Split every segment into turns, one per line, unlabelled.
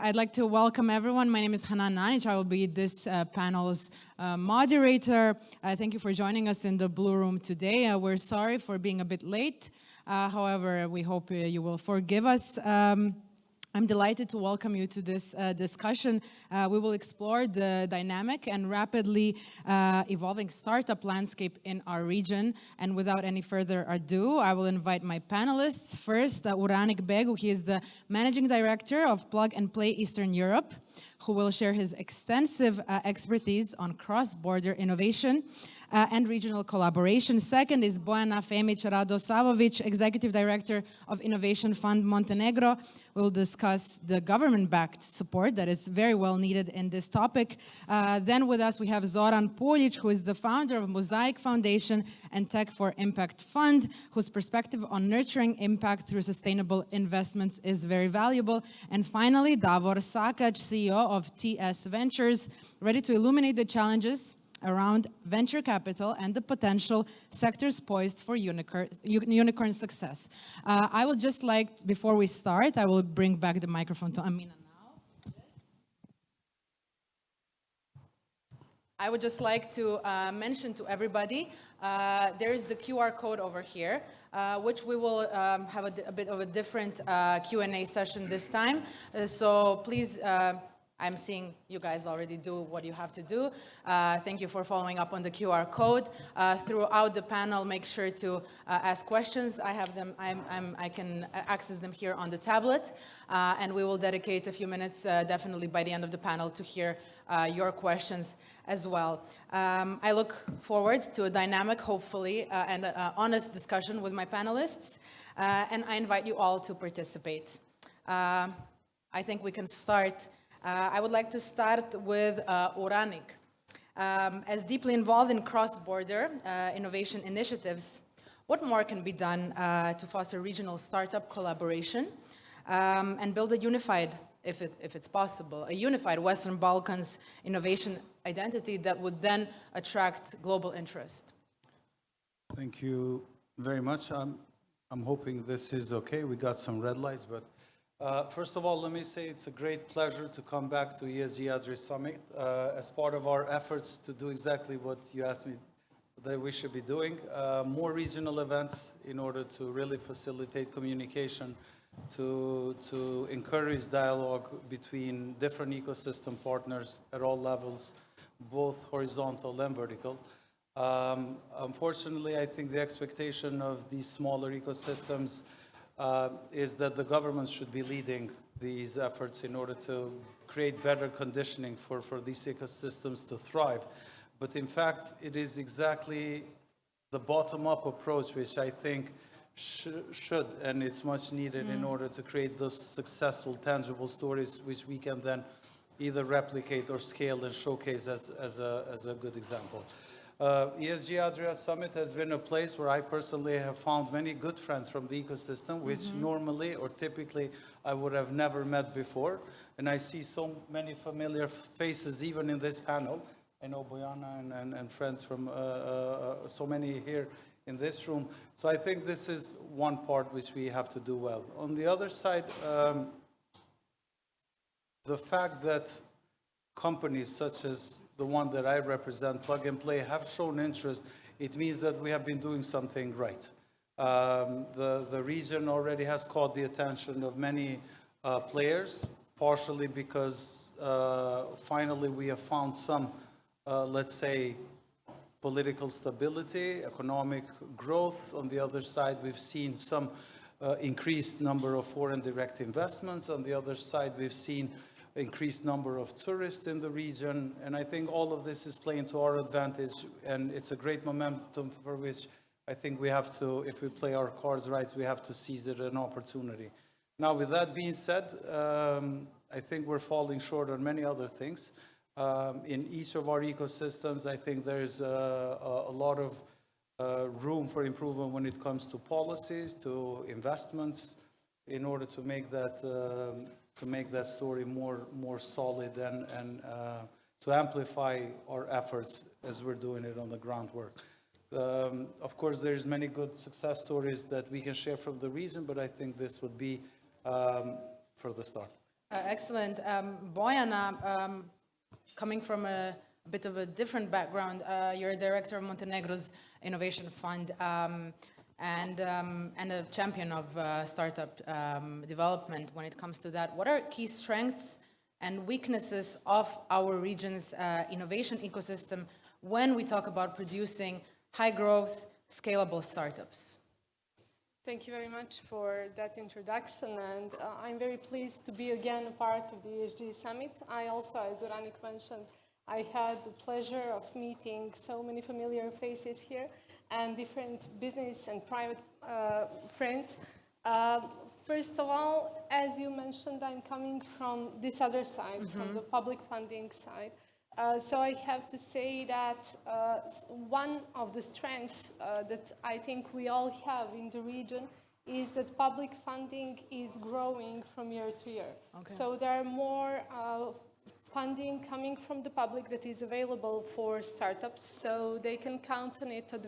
I'd like to welcome everyone. My name is Hanan Nanic. I will be this panel's moderator. Thank you for joining us in the Blue Room today. We're sorry for being a bit late. However, we hope you will forgive us. I'm delighted to welcome you to this discussion. We will explore the dynamic and rapidly evolving startup landscape in our region. And without any further ado, I will invite my panelists. First, Uranik Begu, he is the Managing Director of Plug and Play Eastern Europe, who will share his extensive expertise on cross-border innovation and regional collaboration. Second is Bojana Femić-Radosavović, Executive Director of Innovation Fund Montenegro. We'll discuss the government-backed support that is very well needed in this topic. Then with us we have Zoran Puljic, who is the founder of Mosaic Foundation and Tech for Impact Fund, whose perspective on nurturing impact through sustainable investments is very valuable. And finally, Davor Sakac, CEO of TS Ventures, ready to illuminate the challenges around venture capital and the potential sectors poised for unicorn success. I would just like, before we start, I will bring back the microphone to Amina now. I would just like to mention to everybody, there is the QR code over here, which we will have a bit of a different Q&A session this time. So please, I'm seeing you guys already do what you have to do. Thank you for following up on the QR code. Throughout the panel, make sure to ask questions. I have them, I can access them here on the tablet. And we will dedicate a few minutes, definitely by the end of the panel, to hear your questions as well. I look forward to a dynamic, hopefully, and honest discussion with my panelists. And I invite you all to participate. I think we can start. I would like to start with Uranik. As deeply involved in cross-border innovation initiatives, what more can be done to foster regional startup collaboration and build a unified, if it's possible, a unified Western Balkans innovation identity that would then attract global interest?
Thank you very much. I'm hoping this is okay. We got some red lights, but first of all, let me say it's a great pleasure to come back to ESG Adria Summit as part of our efforts to do exactly what you asked me that we should be doing. More regional events in order to really facilitate communication, to encourage dialogue between different ecosystem partners at all levels, both horizontal and vertical. Unfortunately, I think the expectation of these smaller ecosystems is that the governments should be leading these efforts in order to create better conditioning for these ecosystems to thrive. But in fact, it is exactly the bottom-up approach which I think should, and it's much needed in order to create those successful, tangible stories which we can then either replicate or scale and showcase as a good example. ESG Adria Summit has been a place where I personally have found many good friends from the ecosystem, which normally or typically I would have never met before. And I see so many familiar faces even in this panel. I know Bojana and friends from so many here in this room. So I think this is one part which we have to do well. On the other side, the fact that companies such as the one that I represent, Plug and Play, have shown interest, it means that we have been doing something right. The region already has caught the attention of many players, partially because finally we have found some, let's say, political stability, economic growth. On the other side, we've seen some increased number of foreign direct investments. On the other side, we've seen increased number of tourists in the region, and I think all of this is playing to our advantage, and it's a great momentum for which I think we have to, if we play our cards right, we have to seize it as an opportunity. Now, with that being said, I think we're falling short on many other things. In each of our ecosystems, I think there's a lot of room for improvement when it comes to policies, to investments, in order to make that story more solid and to amplify our efforts as we're doing it on the groundwork. Of course, there's many good success stories that we can share from the region, but I think this would be for the start.
Excellent. Bojana, coming from a bit of a different background, you're a director of Montenegro's Innovation Fund and a champion of startup development when it comes to that. What are key strengths and weaknesses of our region's innovation ecosystem when we talk about producing high growth, scalable startups?
Thank you very much for that introduction, and I'm very pleased to be again a part of the ESG Summit. I also, as Oranik mentioned, I had the pleasure of meeting so many familiar faces here and different business and private friends. First of all, as you mentioned, I'm coming from this other side, from the public funding side. So I have to say that one of the strengths that I think we all have in the region is that public funding is growing from year to year. Okay. So there are more funding coming from the public that is available for startups, so they can count on it at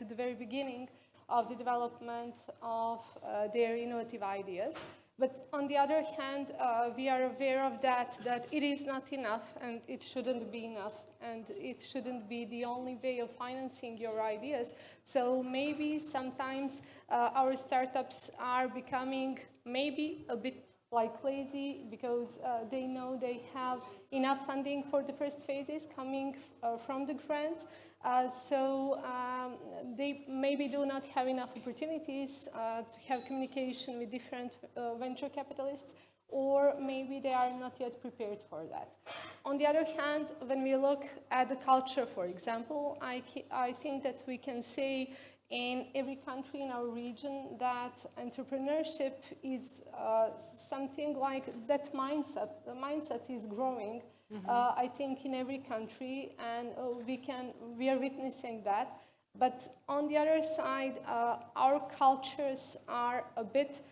the very beginning of the development of their innovative ideas. But on the other hand, we are aware of that it is not enough, and it shouldn't be enough, and it shouldn't be the only way of financing your ideas. So maybe sometimes our startups are becoming maybe a bit like lazy because they know they have enough funding for the first phases coming from the grants. So they maybe do not have enough opportunities to have communication with different venture capitalists, or maybe they are not yet prepared for that. On the other hand, when we look at the culture, for example, I think that we can say in every country in our region that entrepreneurship is something like that mindset. The mindset is growing, I think, in every country, and we are witnessing that. But on the other side, our cultures are a bit,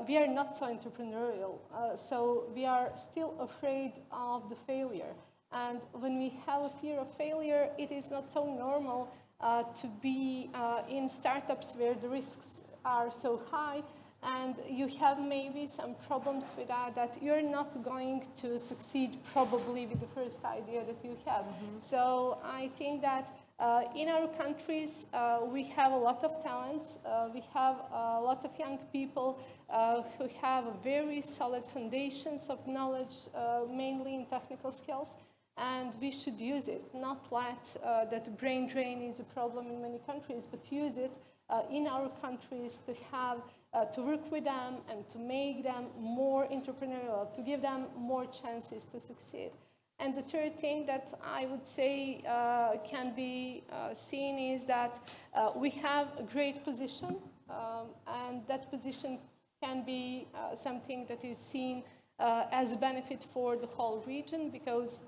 we are not so entrepreneurial. So we are still afraid of the failure. And when we have a fear of failure, it is not so normal to be in startups where the risks are so high, and you have maybe some problems with that you're not going to succeed probably with the first idea that you have. So I think that in our countries, we have a lot of talents. We have a lot of young people who have very solid foundations of knowledge, mainly in technical skills. And we should use it, not let that brain drain is a problem in many countries, but use it in our countries to have, to work with them and to make them more entrepreneurial, to give them more chances to succeed. And the third thing that I would say can be seen is that we have a great position, and that position can be something that is seen as a benefit for the whole region, because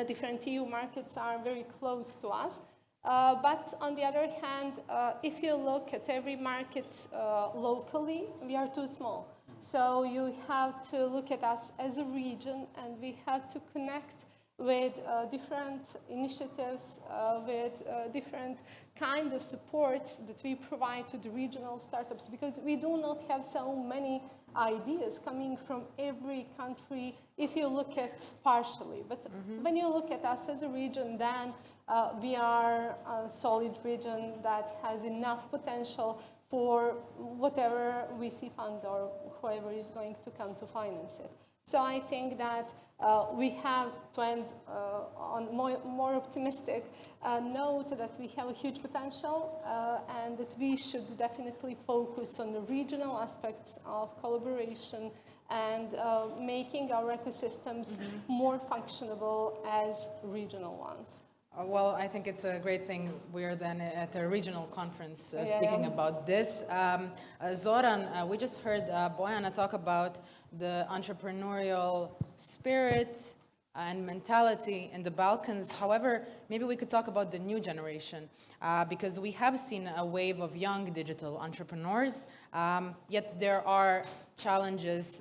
different EU markets are very close to us. But on the other hand, if you look at every market locally, we are too small. So you have to look at us as a region, and we have to connect with different initiatives, with different kind of supports that we provide to the regional startups, because we do not have so many ideas coming from every country if you look at partially. But when you look at us as a region, then we are a solid region that has enough potential for whatever VC fund or whoever is going to come to finance it. So I think that we have to end on more optimistic note that we have a huge potential and that we should definitely focus on the regional aspects of collaboration and making our ecosystems more functionable as regional ones.
Well, I think it's a great thing we're then at a regional conference speaking about this. Zoran, we just heard Bojana talk about the entrepreneurial spirit and mentality in the Balkans. However, maybe we could talk about the new generation, because we have seen a wave of young digital entrepreneurs, yet there are challenges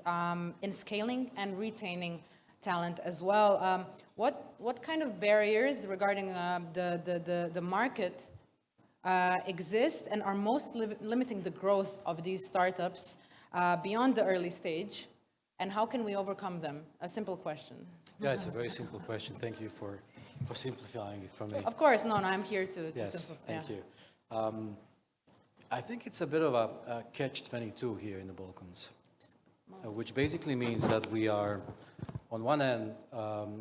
in scaling and retaining talent as well. What kind of barriers regarding the market exist and are most limiting the growth of these startups beyond the early stage? and how can we overcome them? A simple question.
Yeah, it's a very simple question. Thank you for simplifying it for me.
Of course, no, I'm here to
Yes,
simplify.
thank you. I think it's a bit of a catch-22 here in the Balkans, which basically means that we are, on one end,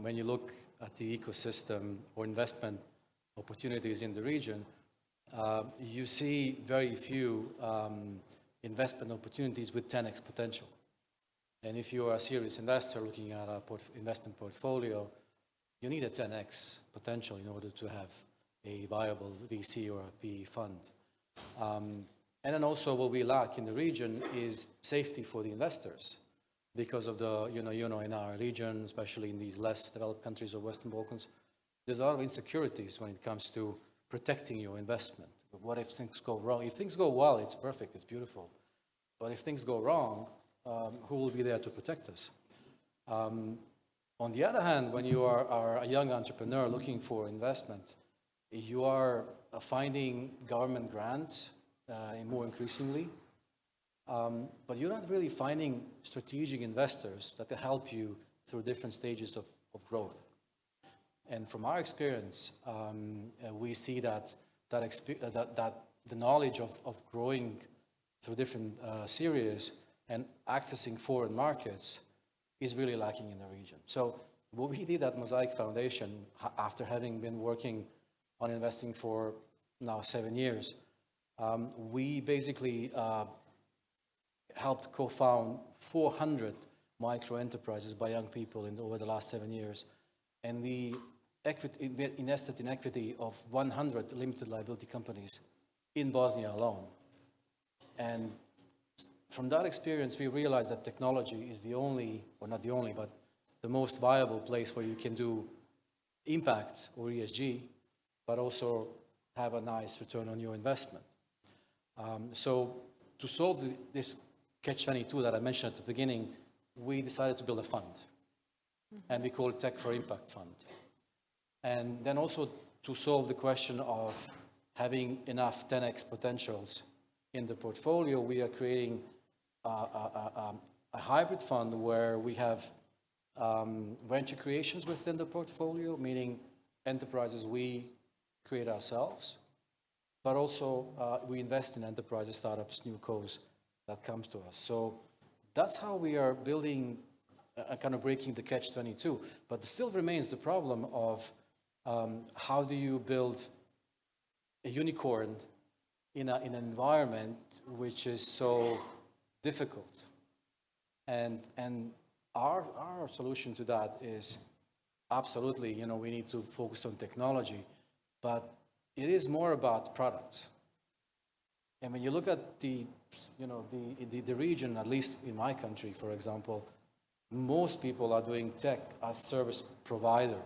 when you look at the ecosystem or investment opportunities in the region, you see very few investment opportunities with 10x potential. And if you are a serious investor looking at a investment portfolio, you need a 10x potential in order to have a viable VC or a PE fund. And then also what we lack in the region is safety for the investors because of the, in our region, especially in these less developed countries of Western Balkans, there's a lot of insecurities when it comes to protecting your investment. What if things go wrong? If things go well, it's perfect, it's beautiful. But if things go wrong, who will be there to protect us? On the other hand, when you are a young entrepreneur looking for investment, you are finding government grants more increasingly, but you're not really finding strategic investors that help you through different stages of growth. And from our experience, we see that the knowledge of growing through different series and accessing foreign markets is really lacking in the region. So what we did at Mosaic Foundation, after having been working on investing for now 7 years, we basically helped co-found 400 micro-enterprises by young people over the last 7 years. And we invested in equity of 100 limited liability companies in Bosnia alone. And from that experience, we realized that technology is the only, or not the only, but the most viable place where you can do impact or ESG, but also have a nice return on your investment. So to solve this catch-22 that I mentioned at the beginning, we decided to build a fund. And we call it Tech for Impact Fund. And then also to solve the question of having enough 10x potentials in the portfolio, we are creating a hybrid fund where we have venture creations within the portfolio, meaning enterprises we create ourselves, but also we invest in enterprises, startups, new cos that comes to us. So that's how we are building, kind of breaking the catch-22. But still remains the problem of how do you build a unicorn in an environment which is so difficult. And our solution to that is absolutely, we need to focus on technology, but it is more about products. And when you look at the region, at least in my country, for example, most people are doing tech as service provider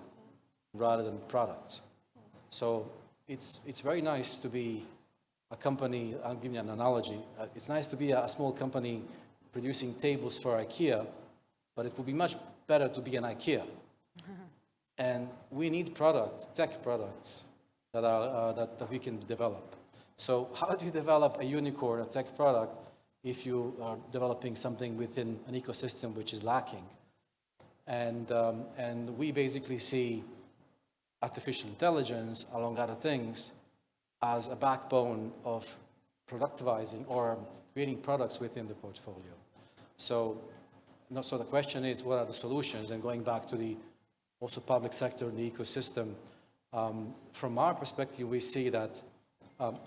rather than products. So it's very nice to be a company. I'll give you an analogy. It's nice to be a small company producing tables for IKEA, but it would be much better to be an IKEA. And we need products, tech products, that we can develop. So how do you develop a unicorn, a tech product, if you are developing something within an ecosystem which is lacking? And we basically see artificial intelligence, along other things, as a backbone of productivizing or creating products within the portfolio. So the question is, what are the solutions? And going back to the also public sector and the ecosystem, from our perspective, we see that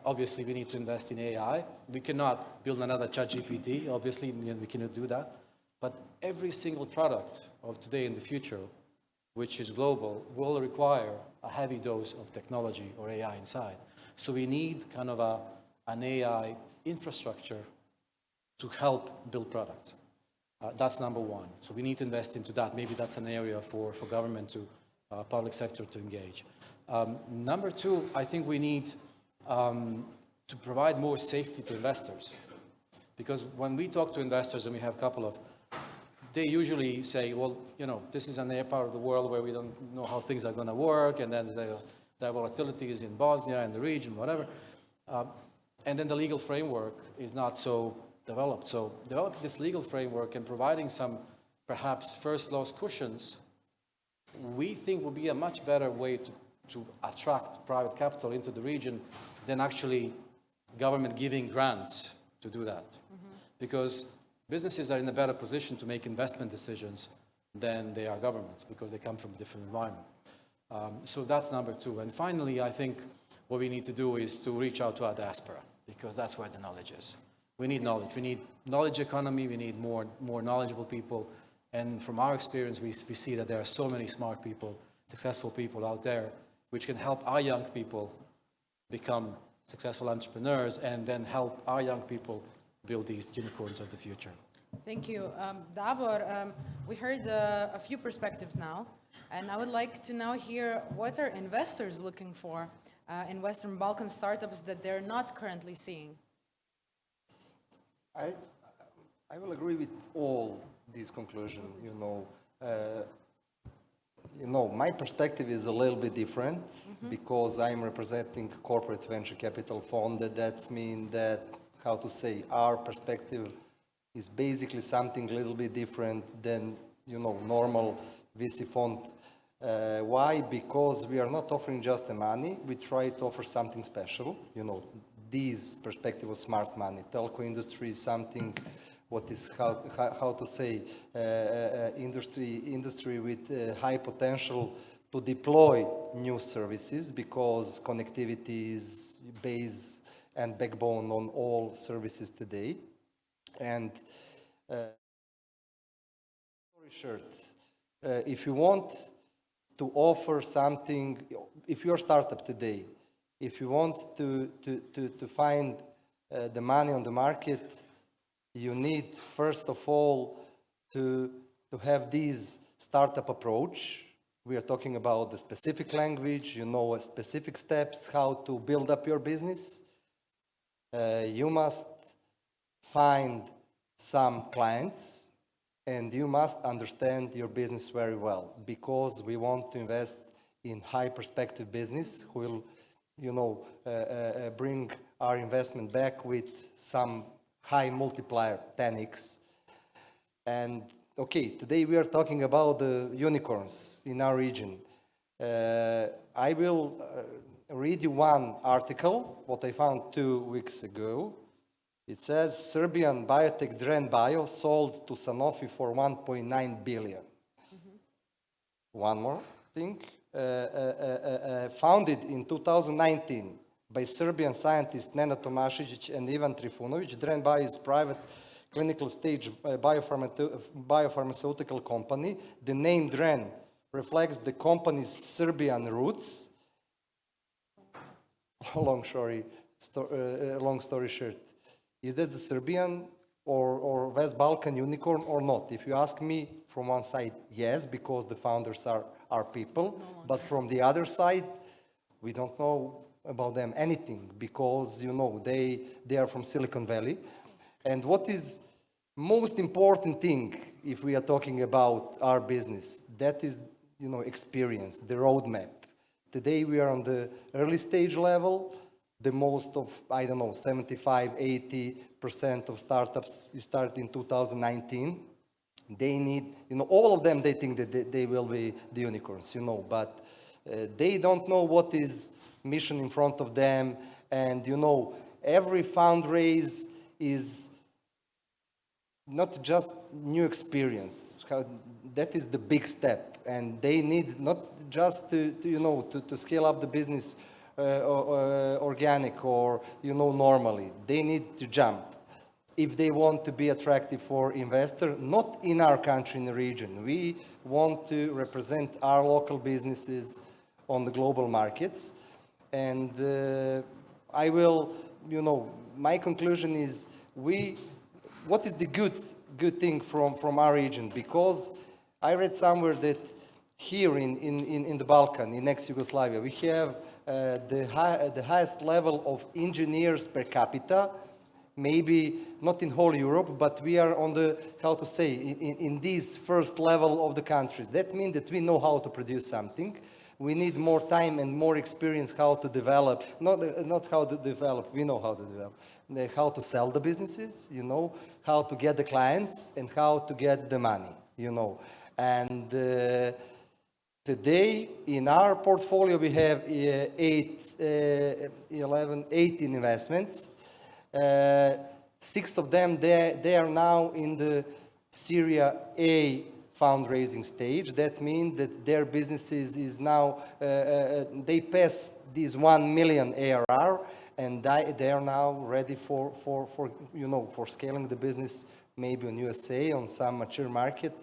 obviously we need to invest in AI. We cannot build another ChatGPT, obviously, we cannot do that. But every single product of today and the future, which is global, will require a heavy dose of technology or AI inside. So we need kind of an AI infrastructure to help build products. That's number one. So we need to invest into that. Maybe that's an area for government to, public sector to engage. Number two, I think we need to provide more safety to investors. Because when we talk to investors, and we have a couple of, they usually say, well, this is an area part of the world where we don't know how things are going to work, and then there are volatilities in Bosnia and the region, whatever. And then the legal framework is not so developed. So developing this legal framework and providing some perhaps first loss cushions, we think will be a much better way to attract private capital into the region than actually government giving grants to do that. Because businesses are in a better position to make investment decisions than they are governments, because they come from a different environment. So that's number two. And finally, I think what we need to do is to reach out to our diaspora, because that's where the knowledge is. We need knowledge. We need knowledge economy. We need more knowledgeable people. And from our experience, we see that there are so many smart people, successful people out there, which can help our young people become successful entrepreneurs and then help our young people build these unicorns of the future.
Thank you. Davor, we heard a few perspectives now, and I would like to now hear what are investors looking for in Western Balkan startups that they're not currently seeing?
I will agree with all these conclusions. My perspective is a little bit different because I'm representing corporate venture capital fund. That means that, how to say, our perspective is basically something a little bit different than, normal VC fund. Why? Because we are not offering just the money. We try to offer something special. This perspective of smart money. Telco industry is something what is, how to say, industry with high potential to deploy new services, because connectivity is base and backbone on all services today. And story short, if you want to offer something, if you're a startup today, if you want to find the money on the market, you need, first of all, to have this startup approach. We are talking about the specific language, specific steps, how to build up your business. You must find some clients, and you must understand your business very well, because we want to invest in high perspective business who will, bring our investment back with some high multiplier, 10x. And okay, today we are talking about the unicorns in our region. I will read you one article, what I found 2 weeks ago. It says, Serbian biotech Dren Bio sold to Sanofi for 1.9 billion. One more thing. Founded in 2019 by Serbian scientists Nena Tomašić and Ivan Trifunović, Dren Bio is private clinical stage biopharmaceutical company. The name Dren reflects the company's Serbian roots. Long story short. Is that the Serbian or West Balkan unicorn or not? If you ask me, from one side, yes, because the founders are people. But from the other side, we don't know about them anything, because, they are from Silicon Valley. And what is most important thing, if we are talking about our business, that is, experience, the roadmap. Today we are on the early stage level. The most of, 75–80% of startups start in 2019. They need, all of them, they think that they will be the unicorns, but they don't know what is mission in front of them. And, every fundraise is not just new experience. That is the big step. And they need not just to scale up the business organic or, normally. They need to jump if they want to be attractive for investor, not in our country, in the region. We want to represent our local businesses on the global markets. And I will, my conclusion is what is the good thing from our region? Because I read somewhere that here in the Balkan, in ex-Yugoslavia, we have the highest level of engineers per capita, maybe not in whole Europe, but we are on the, in this first level of the countries. That means that we know how to produce something. We need more time and more experience how to develop, not how to develop, we know how to develop, how to sell the businesses, how to get the clients and how to get the money. you know. And today, in our portfolio, we have 18 investments. 6 of them, they are now in the Series A fundraising stage. That means that their businesses is now, they pass this 1 million ARR, and they are now ready for scaling the business, maybe in USA, on some mature market.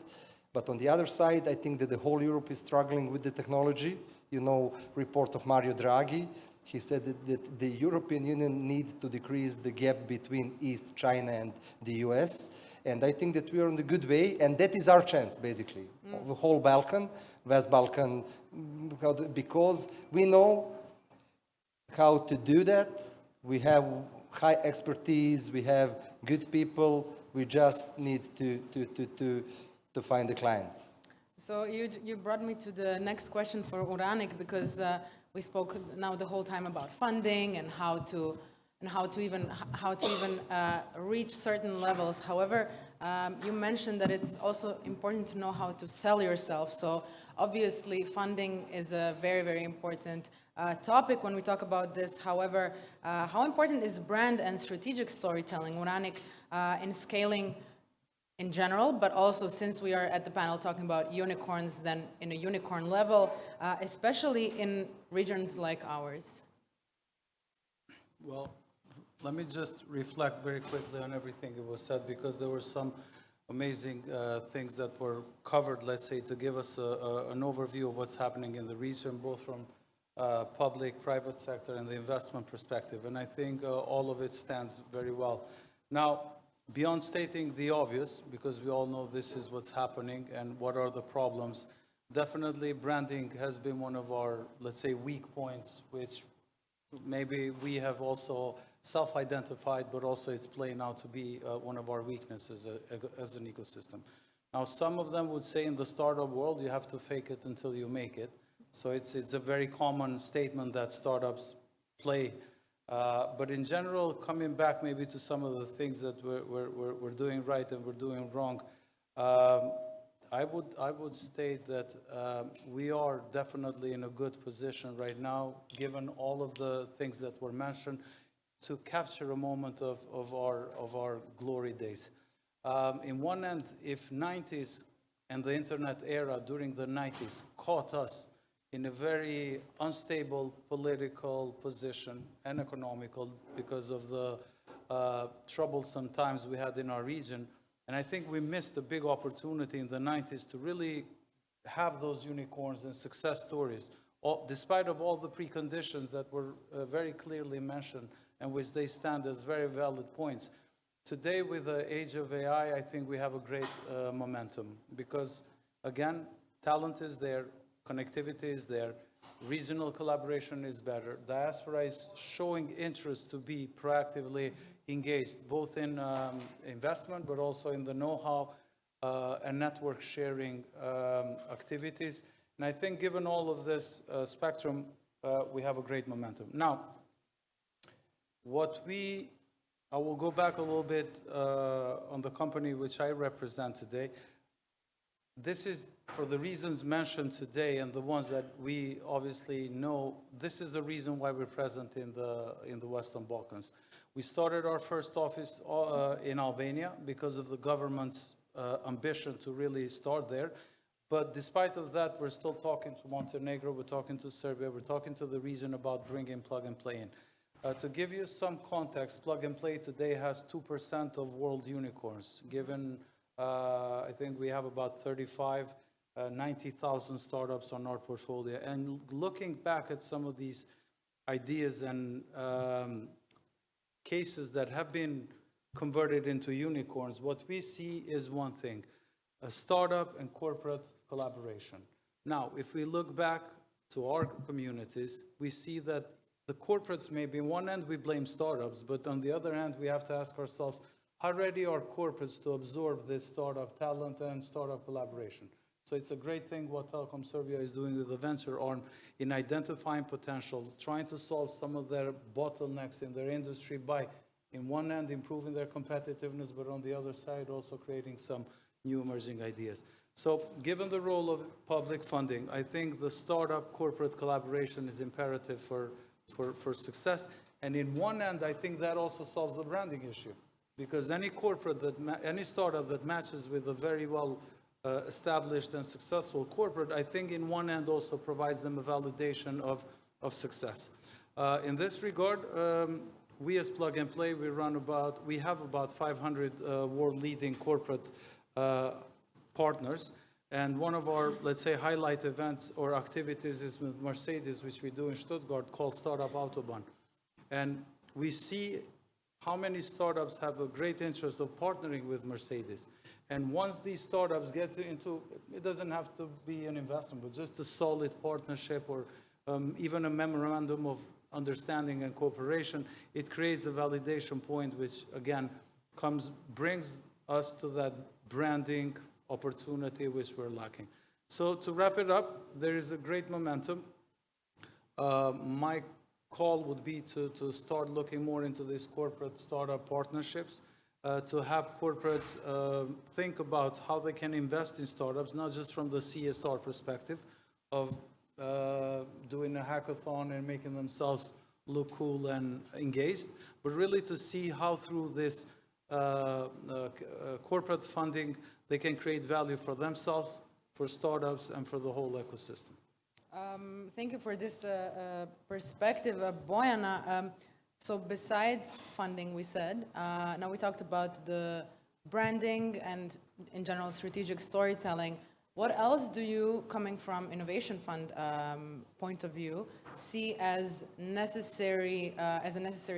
But on the other side, I think that the whole Europe is struggling with the technology. You know, report of Mario Draghi. He said that the European Union needs to decrease the gap between East China and the US. And I think that we are on the good way, and that is our chance, basically, of the whole Balkan, West Balkan, because we know how to do that. We have high expertise, we have good people, we just need to find the clients.
So you brought me to the next question for Uranik, because we spoke now the whole time about funding and how to even reach certain levels. However, you mentioned that it's also important to know how to sell yourself. So obviously, funding is a very, very important topic when we talk about this. However, how important is brand and strategic storytelling, Uranik, in scaling in general, but also, since we are at the panel talking about unicorns, then in a unicorn level, especially in regions like ours?
Well, let me just reflect very quickly on everything that was said, because there were some amazing things that were covered, let's say, to give us an overview of what's happening in the region, both from public, private sector, and the investment perspective. And I think all of it stands very well. Now, beyond stating the obvious, because we all know this is what's happening and what are the problems, definitely branding has been one of our, let's say, weak points, which maybe we have also self-identified, but also it's playing out to be one of our weaknesses as an ecosystem. Now, some of them would say in the startup world, you have to fake it until you make it. So it's a very common statement that startups play. But in general, coming back maybe to some of the things that we're doing right and we're doing wrong, I would state that we are definitely in a good position right now, given all of the things that were mentioned, to capture a moment of our glory days. In one end, if 90s and the internet era during the 90s caught us in a very unstable political position and economical because of the troublesome times we had in our region. And I think we missed a big opportunity in the 90s to really have those unicorns and success stories, despite of all the preconditions that were very clearly mentioned and which they stand as very valid points. Today, with the age of AI, I think we have a great momentum because, again, talent is there, connectivity is there, regional collaboration is better, diaspora is showing interest to be proactively engaged, both in investment, but also in the know-how and network sharing activities. And I think given all of this spectrum, we have a great momentum. Now, I will go back a little bit on the company which I represent today. This is, for the reasons mentioned today and the ones that we obviously know, this is the reason why we're present in the Western Balkans. We started our first office in Albania because of the government's ambition to really start there. But despite of that, we're still talking to Montenegro, we're talking to Serbia, we're talking to the region about bringing plug and play in. To give you some context, plug and play today has 2% of world unicorns, given I think we have about 90,000 startups on our portfolio. And looking back at some of these ideas and cases that have been converted into unicorns, what we see is one thing: a startup and corporate collaboration. Now, if we look back to our communities, we see that the corporates, maybe on one end we blame startups, but on the other hand, we have to ask ourselves, how ready are corporates to absorb this startup talent and startup collaboration? So it's a great thing what Telecom Serbia is doing with the venture arm in identifying potential, trying to solve some of their bottlenecks in their industry by, in one end, improving their competitiveness, but on the other side, also creating some new emerging ideas. So given the role of public funding, I think the startup corporate collaboration is imperative for success. And in one end, I think that also solves the branding issue, because any any startup that matches with a very well established and successful corporate, I think in one end also provides them a validation of success. In this regard, we as Plug and Play, we have about 500 world-leading corporate partners. And one of our, let's say, highlight events or activities is with Mercedes, which we do in Stuttgart, called Startup Autobahn. And we see how many startups have a great interest of partnering with Mercedes. And once these startups get into, it doesn't have to be an investment, but just a solid partnership or even a memorandum of understanding and cooperation, it creates a validation point, which again brings us to that branding opportunity which we're lacking. So to wrap it up, there is a great momentum. My call would be to start looking more into these corporate startup partnerships, to have corporates think about how they can invest in startups, not just from the CSR perspective of doing a hackathon and making themselves look cool and engaged, but really to see how through this corporate funding they can create value for themselves, for startups, and for the whole ecosystem.
Thank you for this perspective, Bojana. So besides funding, we said, now we talked about the branding and in general strategic storytelling. What else do you, coming from Innovation Fund point of view, see as a necessary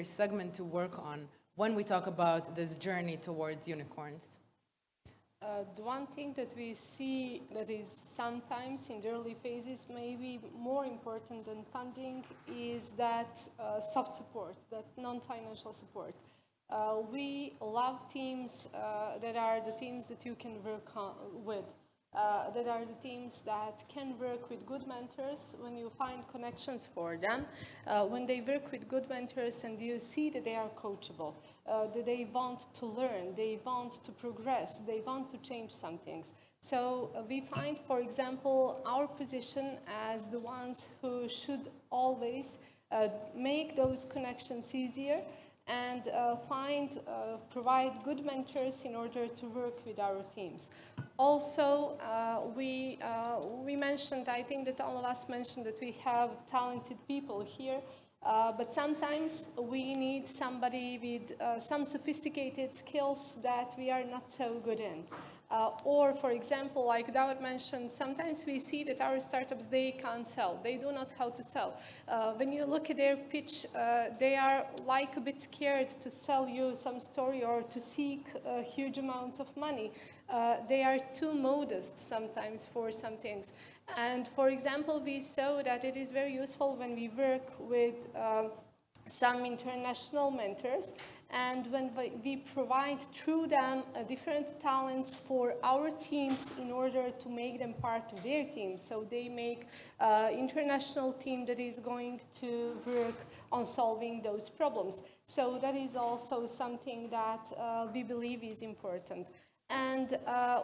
segment to work on when we talk about this journey towards unicorns?
The one thing that we see that is sometimes in the early phases maybe more important than funding is that soft support, that non-financial support. We love teams that are the teams that you can work with, that are the teams that can work with good mentors when you find connections for them, when they work with good mentors and you see that they are coachable. That they want to learn, they want to progress, they want to change some things. So we find, for example, our position as the ones who should always make those connections easier and provide good mentors in order to work with our teams. Also, we mentioned, I think that all of us mentioned that we have talented people here. But sometimes we need somebody with some sophisticated skills that we are not so good in. Or, for example, like David mentioned, sometimes we see that our startups, they can't sell. They do not know how to sell. When you look at their pitch, they are like a bit scared to sell you some story or to seek huge amounts of money. They are too modest sometimes for some things. And for example, we saw that it is very useful when we work with some international mentors and when we provide through them different talents for our teams in order to make them part of their team. So they make international team that is going to work on solving those problems. So that is also something that we believe is important. And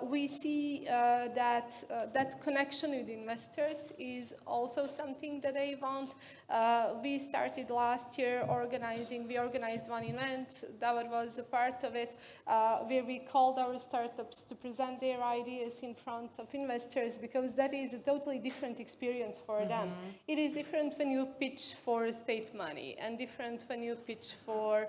we see that connection with investors is also something that they want. We started last year we organized one event, David was a part of it, where we called our startups to present their ideas in front of investors, because that is a totally different experience for them. It is different when you pitch for state money and different when you pitch for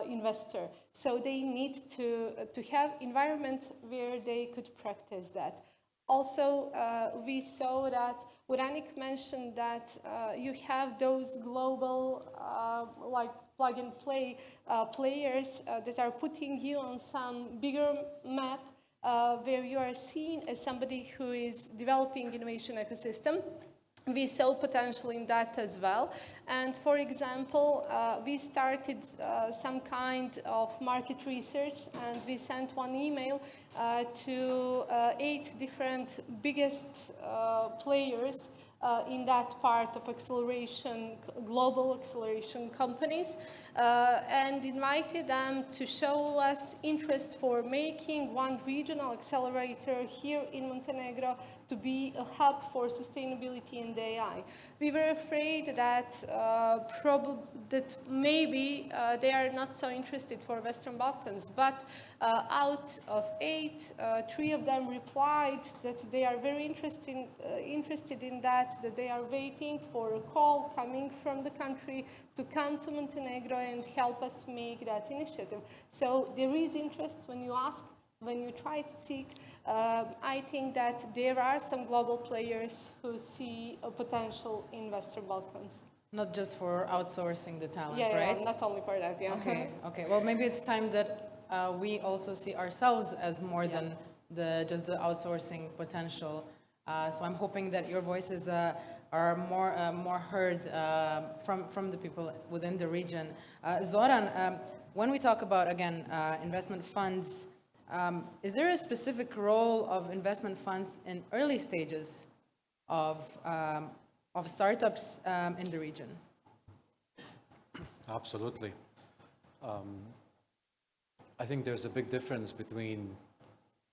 investor. So they need to have environment where they could practice that. Also, we saw that Uranik mentioned that you have those global, like plug and play players that are putting you on some bigger map where you are seen as somebody who is developing innovation ecosystem. We saw potential in that as well. And for example, we started some kind of market research and we sent one email to 8 different biggest players in that part of acceleration, global acceleration companies, and invited them to show us interest for making one regional accelerator here in Montenegro to be a hub for sustainability in the AI. We were afraid that that maybe they are not so interested for Western Balkans, but out of 8, 3 of them replied that they are very interested in that they are waiting for a call coming from the country to come to Montenegro and help us make that initiative. So there is interest when you ask, when you try to seek. I think that there are some global players who see a potential in Western Balkans.
Not just for outsourcing the talent,
Yeah,
right?
not only for that, yeah.
Okay, okay. Well, maybe it's time that we also see ourselves as more than just the outsourcing potential. So I'm hoping that your voices are more heard from the people within the region. Zoran, when we talk about, again, investment funds, is there a specific role of investment funds in early stages of startups in the region?
Absolutely. I think there's a big difference between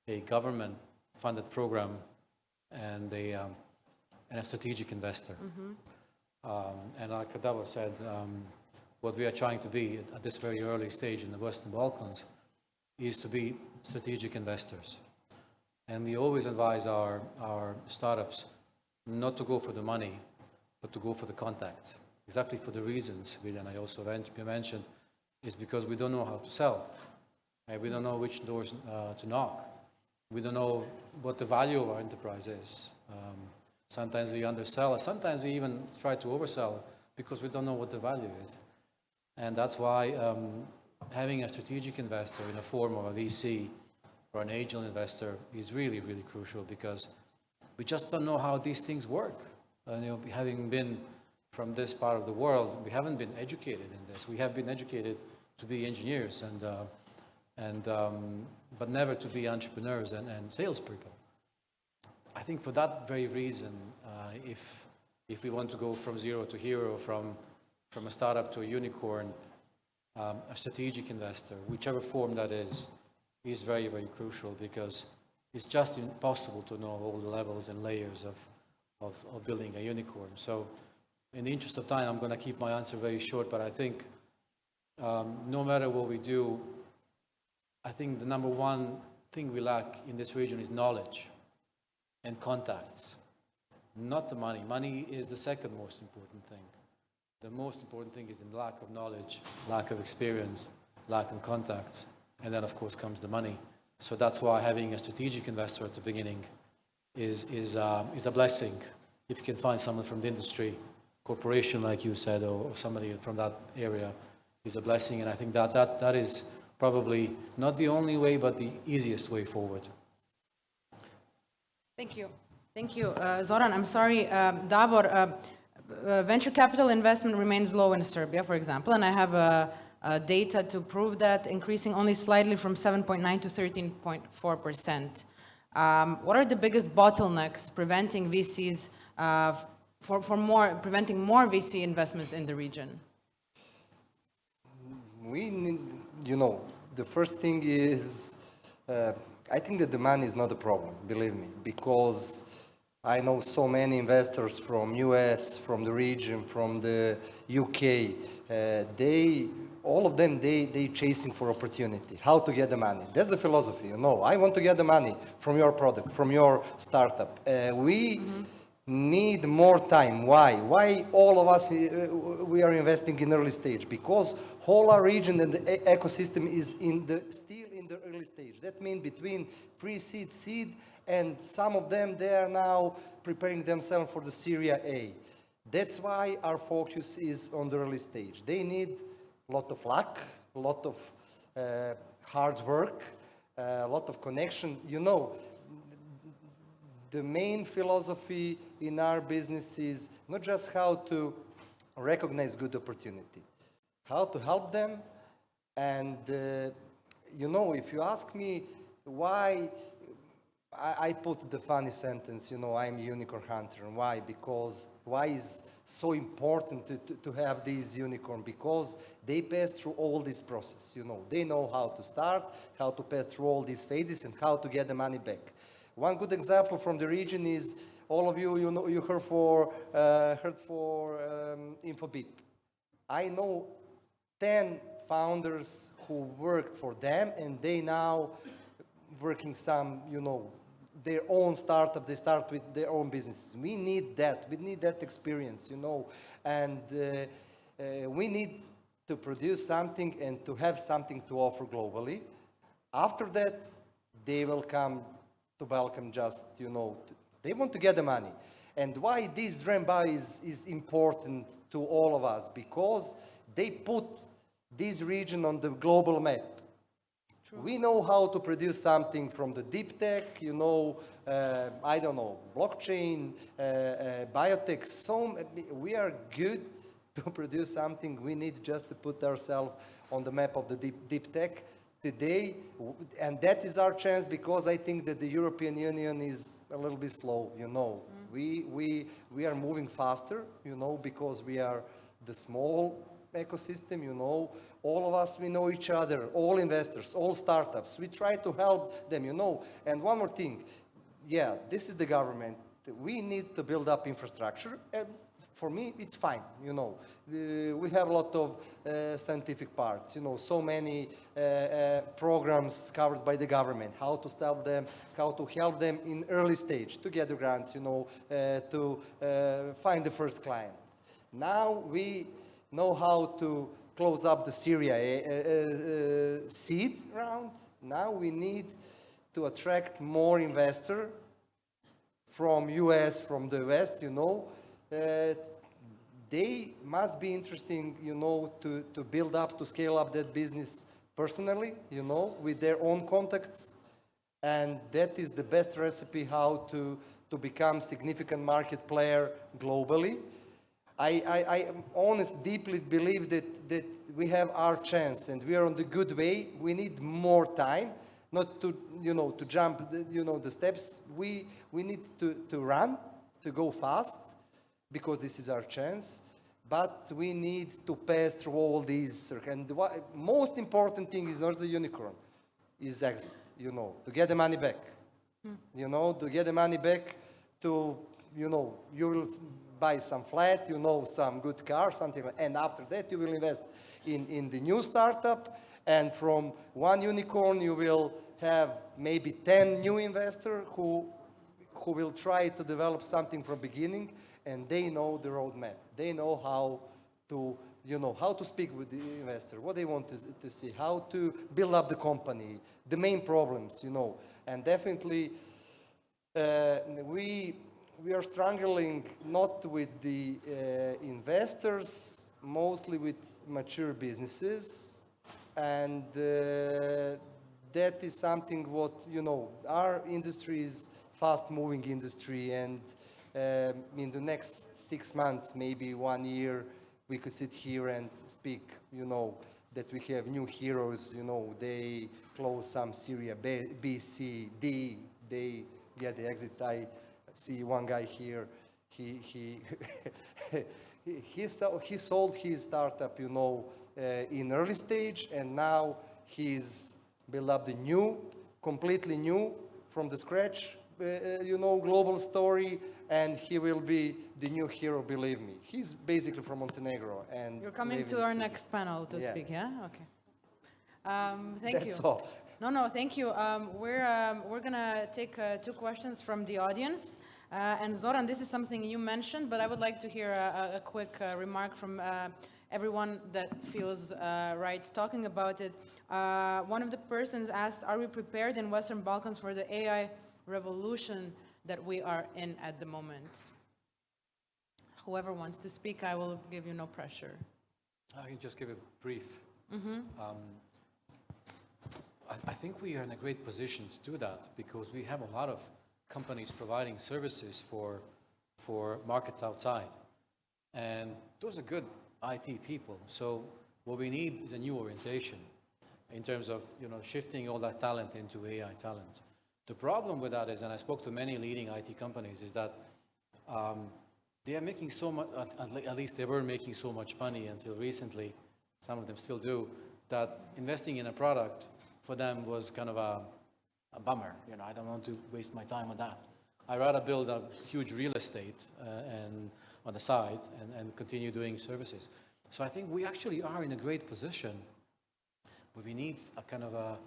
a government-funded program and a strategic investor. And like Davor said, what we are trying to be at this very early stage in the Western Balkans is to be strategic investors. And we always advise our startups not to go for the money, but to go for the contacts. Exactly for the reasons, and I also mentioned, is because we don't know how to sell. We don't know which doors to knock. We don't know what the value of our enterprise is. Sometimes we undersell, sometimes we even try to oversell because we don't know what the value is. And that's why having a strategic investor in the form of a VC or an angel investor is really, really crucial, because we just don't know how these things work. Having been from this part of the world, we haven't been educated in this. We have been educated to be engineers but never to be entrepreneurs and salespeople. I think for that very reason, if we want to go from zero to hero, from a startup to a unicorn, a strategic investor, whichever form that is very, very crucial, because it's just impossible to know all the levels and layers of building a unicorn. So in the interest of time, I'm going to keep my answer very short, but I think no matter what we do, I think the number one thing we lack in this region is knowledge and contacts, not the money. Money is the second most important thing. The most important thing is the lack of knowledge, lack of experience, lack of contacts, and then of course comes the money. So that's why having a strategic investor at the beginning is a blessing. If you can find someone from the industry, corporation like you said, or somebody from that area, is a blessing. And I think that is probably not the only way, but the easiest way forward.
Thank you. Thank you. Zoran, I'm sorry, Davor, venture capital investment remains low in Serbia, for example, and I have data to prove that, increasing only slightly from 7.9 to 13.4%. What are the biggest bottlenecks preventing VCs preventing more VC investments in the region?
We need, the first thing is, I think that the money is not a problem, believe me, because I know so many investors from US, from the region, from the UK, all of them, they chasing for opportunity, how to get the money. That's the philosophy, I want to get the money from your product, from your startup. We need more time. Why? Why all of us, we are investing in early stage? Because whole our region and the ecosystem is still in the early stage. That means between pre-seed, seed, and some of them, they are now preparing themselves for the Series A. That's why our focus is on the early stage. They need a lot of luck, a lot of hard work, a lot of connection. The main philosophy in our business is not just how to recognize good opportunity, how to help them. And, if you ask me why I put the funny sentence, you know, I'm a unicorn hunter. And why? Because why is so important to have these unicorn? Because they pass through all this process, you know. They know how to start, how to pass through all these phases, and how to get the money back. One good example from the region is all of you, you know, you heard for Infobip. I know 10 founders who worked for them, and they now working some, you know, their own startup. They start with their own businesses. We need that. We need that experience, you know, and we need to produce something and to have something to offer globally. After that, they will come to Balkan just, you know, they want to get the money. And why this Dremba is important to all of us? Because they put this region on the global map. We know how to produce something from the deep tech, you know, I don't know, blockchain, biotech. So we are good to produce something. We need just to put ourselves on the map of the deep tech today. And that is our chance, because I think that the European Union is a little bit slow, you know. We are moving faster, you know, because we are the small ecosystem, you know. All of us, we know each other, all investors, all startups. We try to help them, you know. And one more thing, yeah, this is the government. We need to build up infrastructure. And for me, it's fine, you know. We have a lot of scientific parts, you know, so many programs covered by the government, how to stop them, how to help them in early stage, to get the grants, you know, to find the first client. Now we know how to close up the Syria seed round. Now we need to attract more investor from US, from the West, you know. They must be interesting, you know, to build up, to scale up that business personally, you know, with their own contacts. And that is the best recipe how to become significant market player globally. I honestly deeply believe that we have our chance and we are on the good way. We need more time, not to, you know, to jump, you know, the steps. We need to run, to go fast, because this is our chance. But we need to pass through all these. And the most important thing is not the unicorn, is exit, you know, to get the money back. You know, to get the money back, to, you know, you will buy some flat, you know, some good car, something like that. And after that, you will invest in the new startup. And from one unicorn, you will have maybe 10 new investors who will try to develop something from beginning, and they know the roadmap. They know how to, you know, how to speak with the investor, what they want to see, how to build up the company, the main problems, you know. And definitely, we are struggling not with the investors, mostly with mature businesses, and that is something what, you know, our industry is fast-moving industry, and in the next 6 months, maybe 1 year, we could sit here and speak, you know, that we have new heroes, you know, they close some Syria B, C, D, they get the exit. I see one guy here, he sold his startup, you know, in early stage, and now he's built up the new, completely new, from the scratch, you know, global story, and he will be the new hero, believe me. He's basically from Montenegro. And
you're coming to our next panel to speak, yeah? Okay. Thank you.
That's all.
No, thank you. We're gonna take 2 questions from the audience. And Zoran, this is something you mentioned, but I would like to hear a quick remark from everyone that feels right talking about it. One of the persons asked, are we prepared in Western Balkans for the AI revolution that we are in at the moment? Whoever wants to speak, I will give you no pressure.
I can just give a brief. I think we are in a great position to do that, because we have a lot of companies providing services for markets outside. And those are good IT people. So what we need is a new orientation in terms of, you know, shifting all that talent into AI talent. The problem with that is, and I spoke to many leading IT companies, is that they are making so much, at least they were making so much money until recently, some of them still do, that investing in a product for them was kind of a bummer. You know, I don't want to waste my time on that. I'd rather build a huge real estate and on the side and continue doing services. So I think we actually are in a great position, but we need a kind of a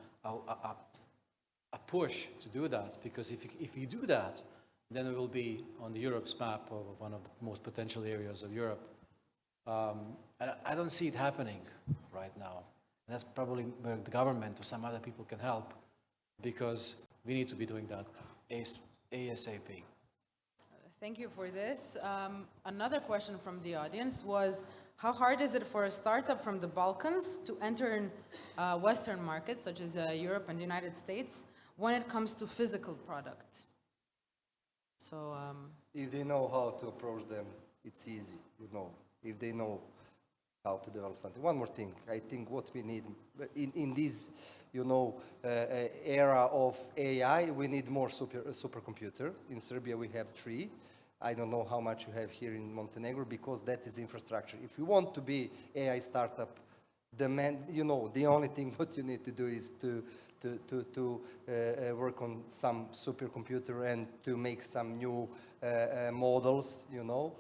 push to do that, because if you do that, then it will be on the Europe's map of one of the most potential areas of Europe. I don't see it happening right now. And that's probably where the government or some other people can help, because we need to be doing that ASAP.
Thank you for this. Another question from the audience was, how hard is it for a startup from the Balkans to enter in Western markets, such as Europe and the United States, when it comes to physical products? So,
if they know how to approach them, it's easy, you know, if they know how to develop something. One more thing, I think what we need in this, you know, era of AI, we need more supercomputer. In Serbia, we have 3. I don't know how much you have here in Montenegro, because that is infrastructure. If you want to be AI startup, you know, the only thing what you need to do is to work on some supercomputer and to make some new models, you know.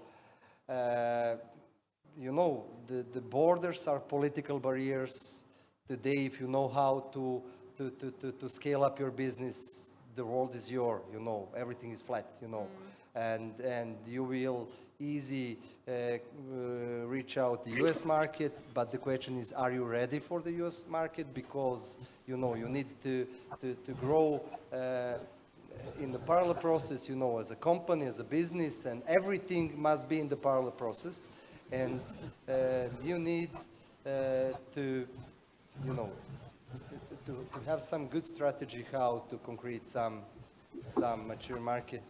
You know, the borders are political barriers. Today, if you know how to scale up your business, the world is yours, you know, everything is flat, you know. And you will easy reach out the US market, but the question is, are you ready for the US market? Because, you know, you need to grow in the parallel process, you know, as a company, as a business, and everything must be in the parallel process. And you need to, you know, to have some good strategy how to concrete some mature market.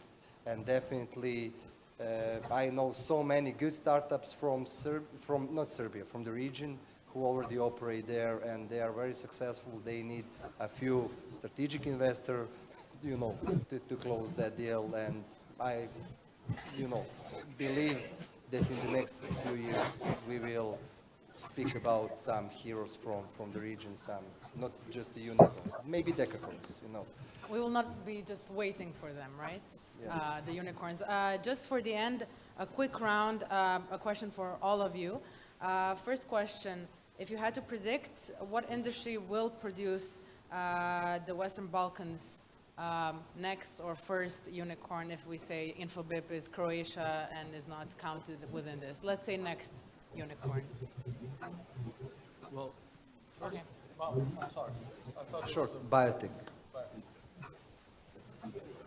And definitely, I know so many good startups from the region, who already operate there, and they are very successful. They need a few strategic investors, you know, to close that deal. And I, you know, believe that in the next few years we will speak about some heroes from the region, some, not just the unicorns, maybe decacorns, you know.
we will not be just waiting for them, right?
Yeah.
The unicorns. Just for the end, a quick round, a question for all of you. First question, if you had to predict what industry will produce the Western Balkans next or first unicorn, if we say Infobip is Croatia and is not counted within this. Let's say next unicorn.
Well, first,
Okay.
I'm sorry. I thought
Sure, biotech.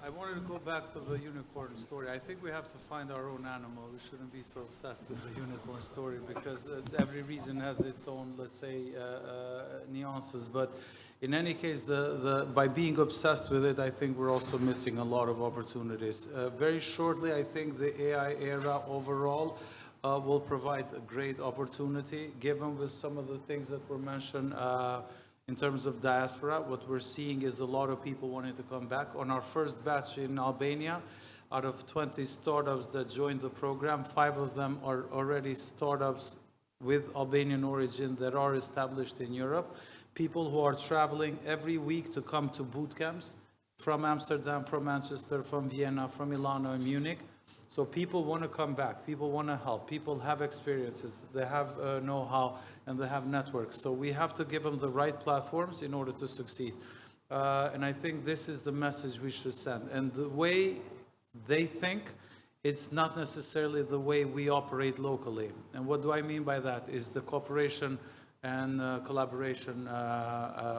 I wanted to go back to the unicorn story. I think we have to find our own animal. We shouldn't be so obsessed with the unicorn story, because every region has its own, let's say, nuances. But in any case, by being obsessed with it, I think we're also missing a lot of opportunities. Very shortly, I think the AI era overall will provide a great opportunity, given with some of the things that were mentioned in terms of diaspora. What we're seeing is a lot of people wanting to come back. On our first batch in Albania, out of 20 startups that joined the program, 5 of them are already startups with Albanian origin that are established in Europe. People who are traveling every week to come to boot camps from Amsterdam, from Manchester, from Vienna, from Milano and Munich. So people want to come back, people want to help, people have experiences, they have know-how, and they have networks. So we have to give them the right platforms in order to succeed. And I think this is the message we should send. And the way they think, it's not necessarily the way we operate locally. And what do I mean by that? Is the cooperation and collaboration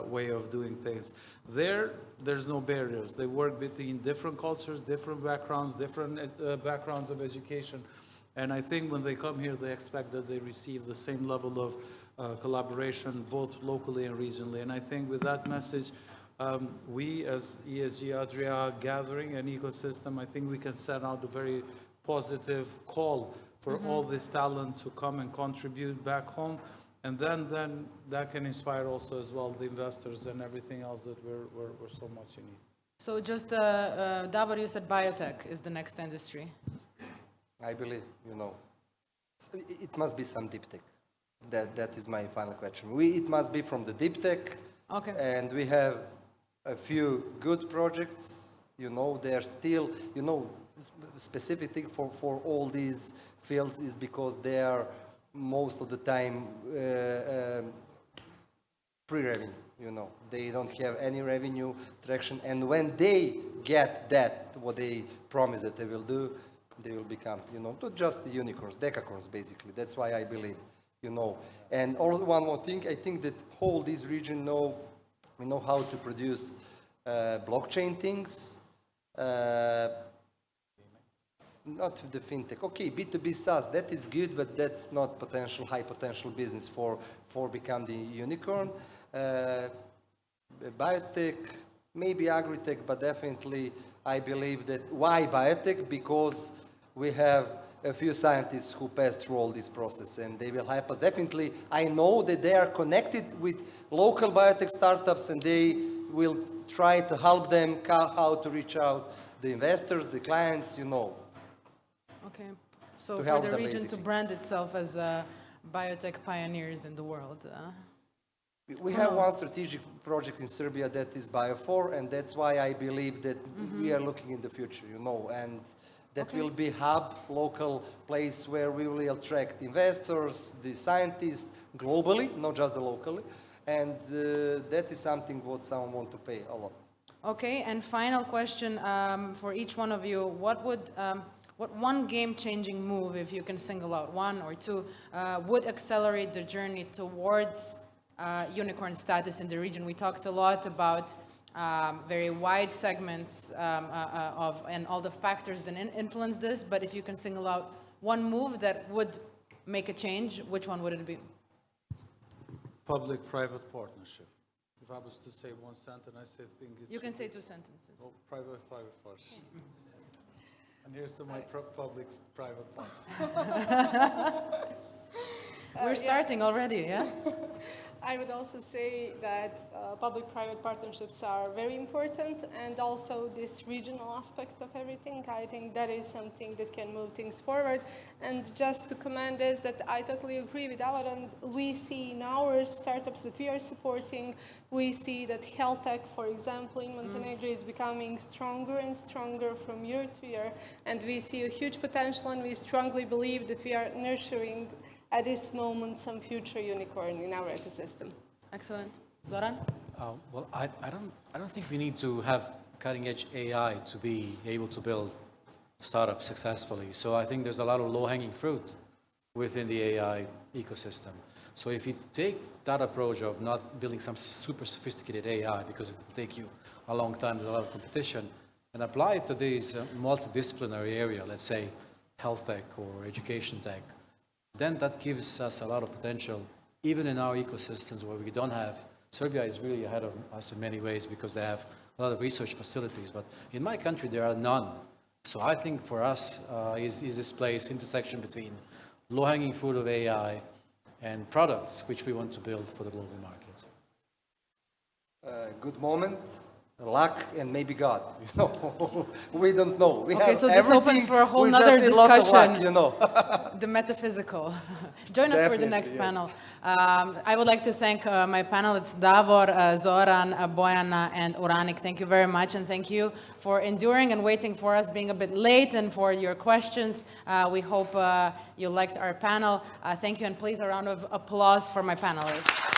way of doing things. There's no barriers. They work between different cultures, different backgrounds of education. And I think when they come here, they expect that they receive the same level of collaboration, both locally and regionally. And I think with that message, we as ESG Adria gathering and ecosystem, I think we can send out a very positive call for all this talent to come and contribute back home. And then that can inspire also as well the investors and everything else that we're so much in need.
So just, Davor, you said biotech is the next industry.
I believe, So it must be some deep tech. That is my final question. It must be from the deep tech.
Okay.
And we have a few good projects. They're still, specific thing for all these fields is because they are most of the time pre-revenue. They don't have any revenue traction, and when they get that, what they promise that they will do, they will become, not just the unicorns, decacorns, basically. That's why I believe, And one more thing, I think that whole this region we know how to produce blockchain things, not the fintech. Okay, B2B SaaS, that is good, but that's not high potential business for become the unicorn. Biotech, maybe agritech, but definitely I believe that why biotech? Because we have a few scientists who passed through all this process, and they will help us. Definitely, I know that they are connected with local biotech startups, and they will try to help them how to reach out the investors, the clients,
Okay. So
to
for
help
the
them,
region to
basically.
brand itself as biotech pioneers in the world.
We
Who
have one
knows?
strategic project in Serbia that is Bio4, and that's why I believe that we are looking in the future, and that will be hub, local place where we will attract investors, the scientists globally, not just the locally, and that is something what someone want to pay a lot.
Okay, and final question for each one of you. What one game-changing move, if you can single out one or two, would accelerate the journey towards unicorn status in the region? We talked a lot about very wide segments and all the factors that influence this, but if you can single out one move that would make a change, which one would it be?
Public-private partnership. If I was to say one sentence, I think it's...
You can say two sentences.
Oh, private-private partnership. And here's to my public-private partnership.
We're starting already, yeah?
I would also say that public-private partnerships are very important, and also this regional aspect of everything. I think that is something that can move things forward. And just to comment is that I totally agree with Alan. And we see in our startups that we are supporting, we see that health tech, for example, in Montenegro is becoming stronger and stronger from year to year. And we see a huge potential, and we strongly believe that we are nurturing at this moment some future unicorn in our ecosystem.
Excellent. Zoran?
Well, I don't think we need to have cutting-edge AI to be able to build startups successfully. So I think there's a lot of low-hanging fruit within the AI ecosystem. So if you take that approach of not building some super sophisticated AI, because it will take you a long time, there's a lot of competition, and apply it to this multidisciplinary area, let's say health tech or education tech, then that gives us a lot of potential, even in our ecosystems where we don't have. Serbia is really ahead of us in many ways because they have a lot of research facilities, but in my country there are none. So I think for us is this place, intersection between low-hanging fruit of AI and products which we want to build for the global markets.
Good moment, luck, and maybe God. We don't know. We
Okay,
have
so this opens for a whole
we
nother
just need a lot of luck,
discussion. The metaphysical. Join us for the
Definitely,
next
yeah.
panel. I would like to thank my panelists, Davor, Zoran, Bojana, and Uranik. Thank you very much, and thank you for enduring and waiting for us, being a bit late, and for your questions. We hope you liked our panel. Thank you, and please a round of applause for my panelists.